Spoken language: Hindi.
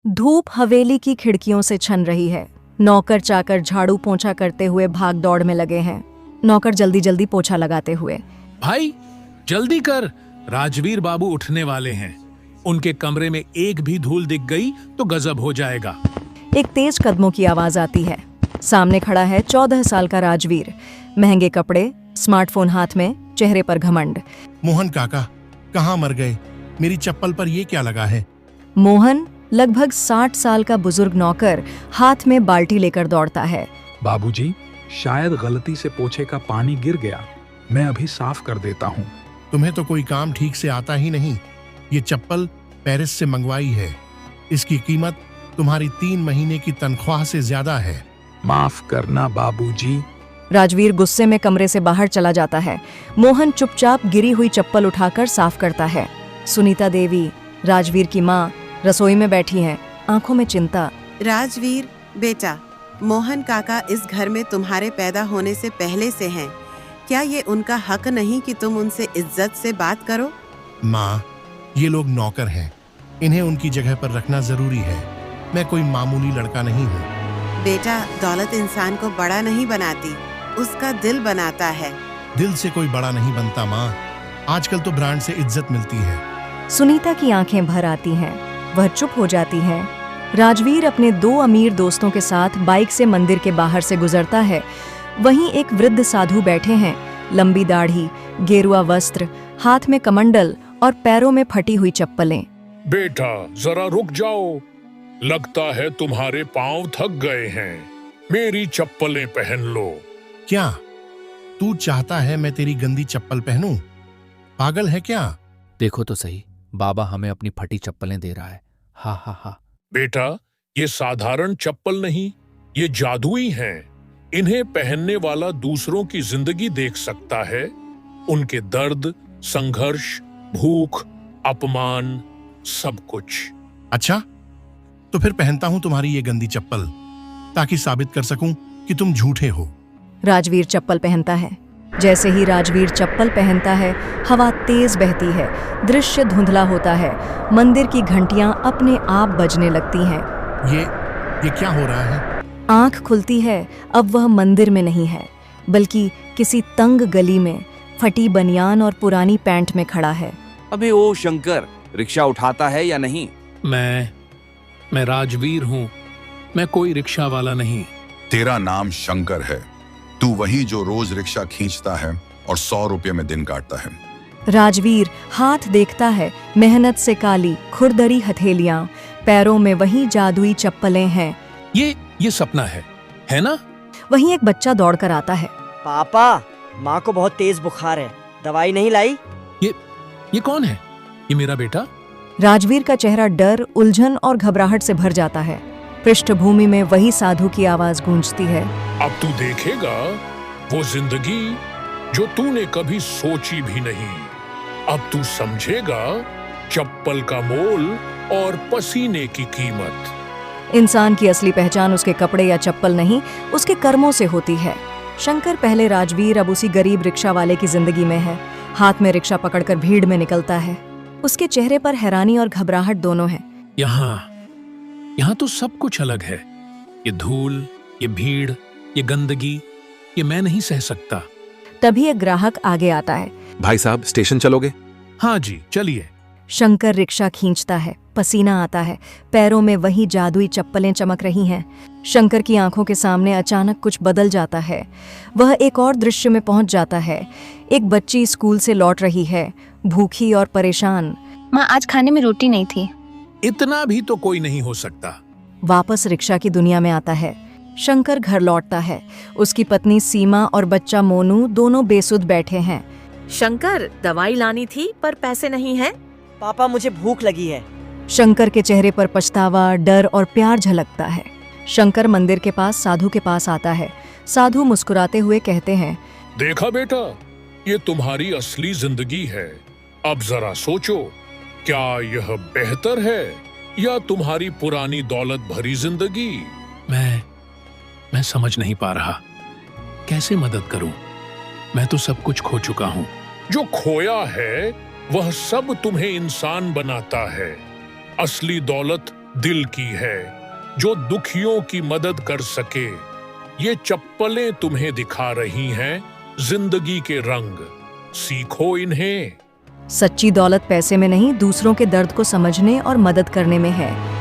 धूप हवेली की खिड़कियों से छन रही है। नौकर चाकर झाड़ू पोंछा करते हुए भाग दौड़ में लगे हैं। नौकर जल्दी जल्दी पोछा लगाते हुए, भाई जल्दी कर, राजवीर बाबू उठने वाले हैं। उनके कमरे में एक भी धूल दिख गई तो गजब हो जाएगा। एक तेज कदमों की आवाज आती है। सामने खड़ा है 14 साल का राजवीर। महंगे कपड़े, स्मार्टफोन हाथ में, चेहरे पर घमंड। मोहन काका कहाँ मर गए? मेरी चप्पल पर ये क्या लगा है? मोहन लगभग 60 साल का बुजुर्ग नौकर हाथ में बाल्टी लेकर दौड़ता है। बाबूजी, शायद गलती से पोछे का पानी गिर गया, मैं अभी साफ कर देता हूँ। तुम्हें तो कोई काम ठीक से आता ही नहीं। ये चप्पल पेरिस से मंगवाई है। इसकी कीमत तुम्हारी 3 महीने की तनख्वाह से ज्यादा है। माफ करना बाबूजी। राजवीर गुस्से में कमरे से बाहर चला जाता है। मोहन चुपचाप गिरी हुई चप्पल उठाकर साफ करता है। सुनीता देवी, राजवीर की माँ, रसोई में बैठी हैं, आंखों में चिंता। राजवीर बेटा, मोहन काका इस घर में तुम्हारे पैदा होने से पहले से हैं। क्या ये उनका हक नहीं कि तुम उनसे इज्जत से बात करो? माँ, ये लोग नौकर हैं। इन्हें उनकी जगह पर रखना जरूरी है। मैं कोई मामूली लड़का नहीं हूँ। बेटा, दौलत इंसान को बड़ा नहीं बनाती, उसका दिल बनाता है। दिल से कोई बड़ा नहीं बनता माँ। आजकल तो ब्रांड से इज्जत मिलती है। सुनीता की आंखें भर आती हैं। वह चुप हो जाती है। राजवीर अपने 2 अमीर दोस्तों के साथ बाइक से मंदिर के बाहर से गुजरता है। वहीं एक वृद्ध साधु बैठे हैं। लंबी दाढ़ी, गेरुआ वस्त्र, हाथ में कमंडल और पैरों में फटी हुई चप्पलें। बेटा जरा रुक जाओ, लगता है तुम्हारे पांव थक गए हैं। मेरी चप्पलें पहन लो। क्या तू चाहता है मैं तेरी गंदी चप्पल पहनूं? पागल है क्या? देखो तो सही, बाबा हमें अपनी फटी चप्पलें दे रहा है। हा हा हा। बेटा, ये साधारण चप्पल नहीं, ये जादुई हैं। इन्हें पहनने वाला दूसरों की जिंदगी देख सकता है। उनके दर्द, संघर्ष, भूख, अपमान, सब कुछ। अच्छा, तो फिर पहनता हूं तुम्हारी ये गंदी चप्पल, ताकि साबित कर सकूं कि तुम झूठे हो। राजवीर चप्पल पहनता है। जैसे ही राजवीर चप्पल पहनता है, हवा तेज बहती है। दृश्य धुंधला होता है। मंदिर की घंटियां अपने आप बजने लगती हैं। ये क्या हो रहा है? आंख खुलती है। अब वह मंदिर में नहीं है, बल्कि किसी तंग गली में फटी बनियान और पुरानी पैंट में खड़ा है। अबे ओ शंकर, रिक्शा उठाता है या नहीं? मैं राजवीर हूँ। मैं कोई रिक्शा वाला नहीं। तेरा नाम शंकर है। तू वही जो रोज रिक्शा खींचता है और 100 रुपये में दिन काटता है। राजवीर हाथ देखता है। मेहनत से काली खुरदरी हथेलियां, पैरों में वही जादुई चप्पलें हैं। ये सपना है ना? वहीं एक बच्चा दौड़कर आता है। पापा, माँ को बहुत तेज बुखार है, दवाई नहीं लाई? ये कौन है? ये मेरा बेटा। राजवीर का चेहरा डर, उलझन और घबराहट से भर जाता है। पृष्ठभूमि में वही साधु की आवाज गूंजती है। अब तू देखेगा वो जिंदगी जो तूने कभी सोची भी नहीं। अब तू समझेगा चप्पल का मोल और पसीने की कीमत। इंसान की असली पहचान उसके कपड़े या चप्पल नहीं, उसके कर्मों से होती है। शंकर पहले राजवीर, अब उसी गरीब रिक्शा वाले की जिंदगी में है। हाथ में रिक्शा पकड़कर भीड़ में निकलता है। उसके चेहरे पर हैरानी और घबराहट दोनों है। यहाँ तो सब कुछ अलग है। ये धूल, ये भीड़, ये गंदगी, ये मैं नहीं सह सकता। तभी एक ग्राहक आगे आता है। भाई साहब, स्टेशन चलोगे? हाँ जी, चलिए। शंकर रिक्शा खींचता है। पसीना आता है। पैरों में वही जादुई चप्पलें चमक रही हैं। शंकर की आंखों के सामने अचानक कुछ बदल जाता है। वह एक और दृश्य में पहुंच जाता है। एक बच्ची स्कूल से लौट रही है, भूखी और परेशान। माँ, आज खाने में रोटी नहीं थी। इतना भी तो कोई नहीं हो सकता। वापस रिक्शा की दुनिया में आता है। शंकर घर लौटता है। उसकी पत्नी सीमा और बच्चा मोनू दोनों बेसुध बैठे हैं। शंकर, दवाई लानी थी पर पैसे नहीं हैं। पापा, मुझे भूख लगी है। शंकर के चेहरे पर पछतावा, डर और प्यार झलकता है। शंकर मंदिर के पास साधु के पास आता है। साधु मुस्कुराते हुए कहते हैं, देखा बेटा, ये तुम्हारी असली जिंदगी है। अब जरा सोचो, क्या यह बेहतर है या तुम्हारी पुरानी दौलत भरी जिंदगी? मैं समझ नहीं पा रहा। कैसे मदद करूं? मैं तो सब कुछ खो चुका हूं। जो खोया है वह सब तुम्हें इंसान बनाता है। असली दौलत दिल की है, जो दुखियों की मदद कर सके। ये चप्पलें तुम्हें दिखा रही हैं जिंदगी के रंग, सीखो इन्हें। सच्ची दौलत पैसे में नहीं, दूसरों के दर्द को समझने और मदद करने में है।